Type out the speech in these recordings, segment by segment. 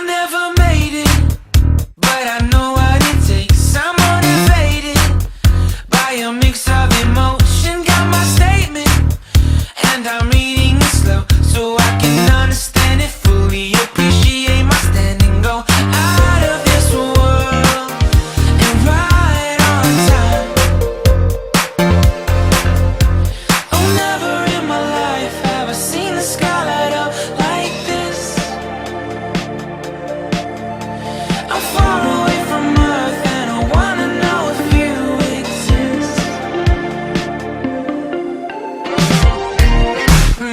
never made it, but I know what it takes. I'm motivated by a mix of emotion. Got my statement, and I'm reading it slow so I can understand it fully. Appreciate my standing, go out of this world and right on time. Oh, never in my life have I seen the sky light up like this. I'm far away from Earth and I wanna know if you exist.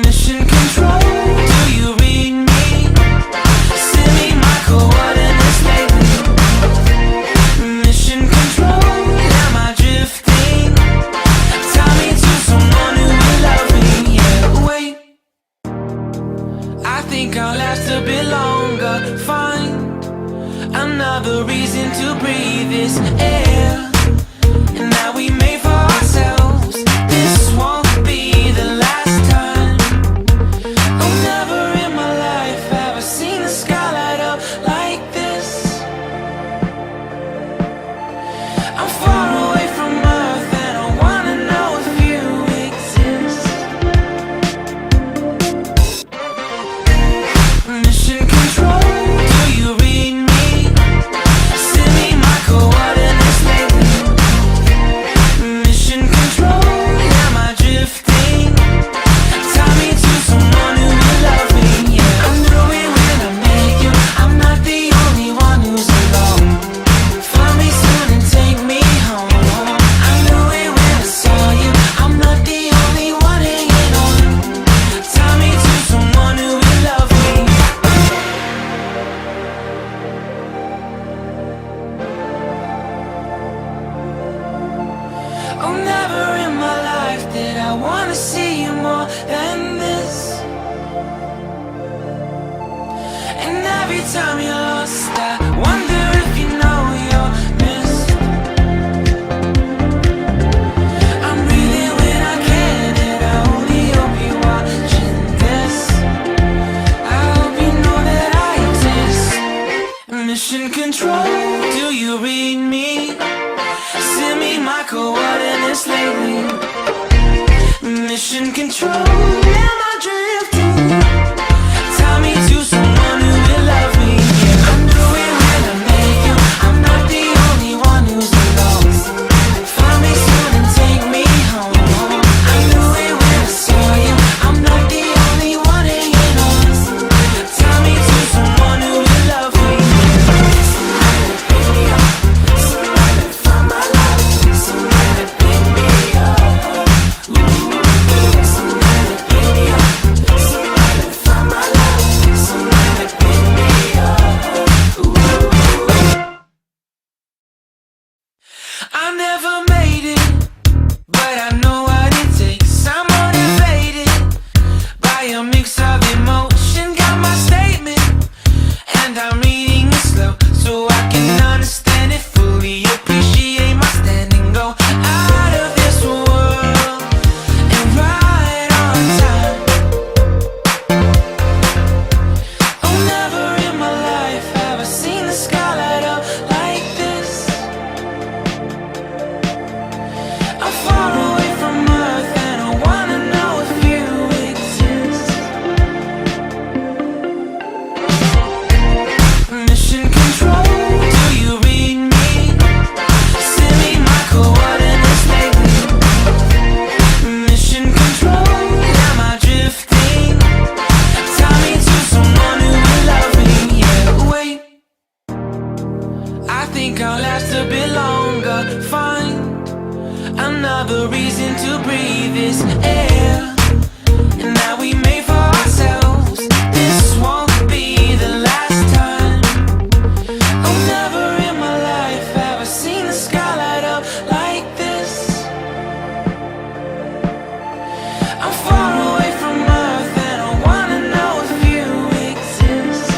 Mission control, do you read me? Send me my coordinates lately. Mission control, am I drifting? Tie me to someone who will love me. Yeah, wait, I think I'll last a bit longer. Find another reason to breathe this air, and that we made for ourselves. This won't be the last time. Oh, never in my life have I seen the sky light up like this. I'm far away from Earth and I wanna know if you exist. Mission control, do you read me? Send me my coordinates lately. Mission control, am I drifting? Tie me to someone who will love me. Yeah, I knew it when I met you. I'm not the only one who's alone. Find me soon and take me home. I knew it when I saw you. I'm not the only one hanging on. Tie me to someone who will love me. Oh, never in my life did I wanna see you more than this. And every time you're lost, I wonder if you know you're missed. I'm breathing when I can, and I only hope you're watching this. I hope you know that I exist. Mission control, do you read me? Send me my coordinates lately. Mission control, am I drifting? Tie me to someone who will love me. Yeah, I knew it when I met you. I'm not the only one who's alone. Find me soon and take me home. I knew it when I saw you. I'm not the only one hanging on. Tie me to someone who will love me. Somebody pick me up. Somebody find my life. Somebody pick me up. Somebody pick me up. Somebody find my life. Somebody pick me up. I never made it, but I know what it takes. I'm motivated by a mix of emotion. Got my statement, and I'm reading it slow so I can understand it fully. Appreciate my standing, go out of this world and right on time. Oh, never in my life have I seen the sky light up like this. I'm far away from Earth and I wanna know if you exist. Mission control, do you read me? Send me my coordinates lately. Mission control, am I drifting? Tie me to someone who will love me. Yeah, wait, I think I'll last a bit longer. Find another reason to breathe this air, and that we made for ourselves. This won't be the last time. Oh, never in my life have I seen the sky light up like this. I'm far away from Earth and I wanna know if you exist.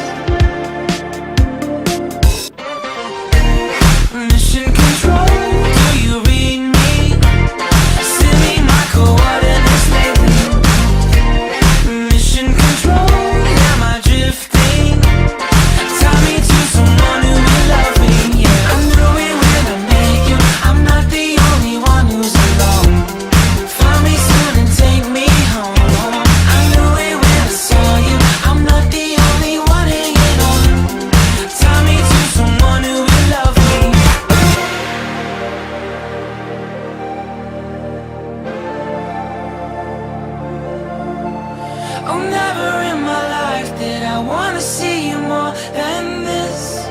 Mission control, do you read me? Send me my coordinates see you more than this.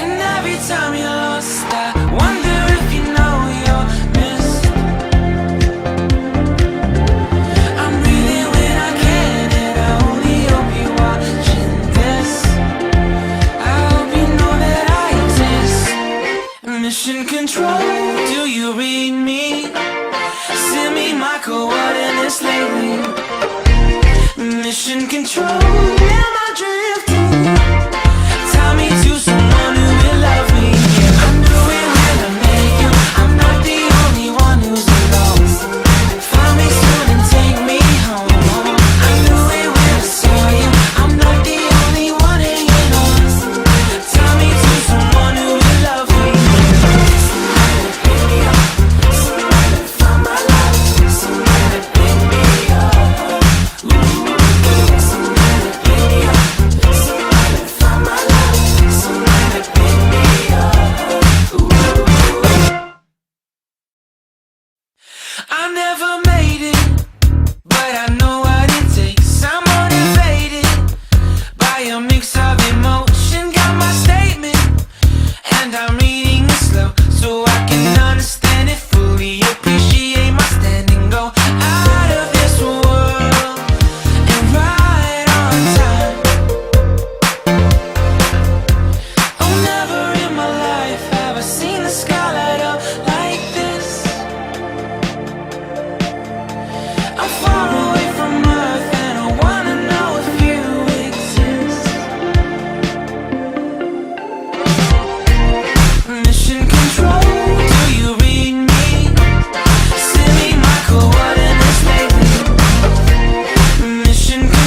And every time you're lost, I wonder if you know you're missed. I'm breathing when I can, and I only hope you're watching this. I hope you know that I exist. Mission control, do you read me? Send me my coordinates lately. Mission control, am I drifting?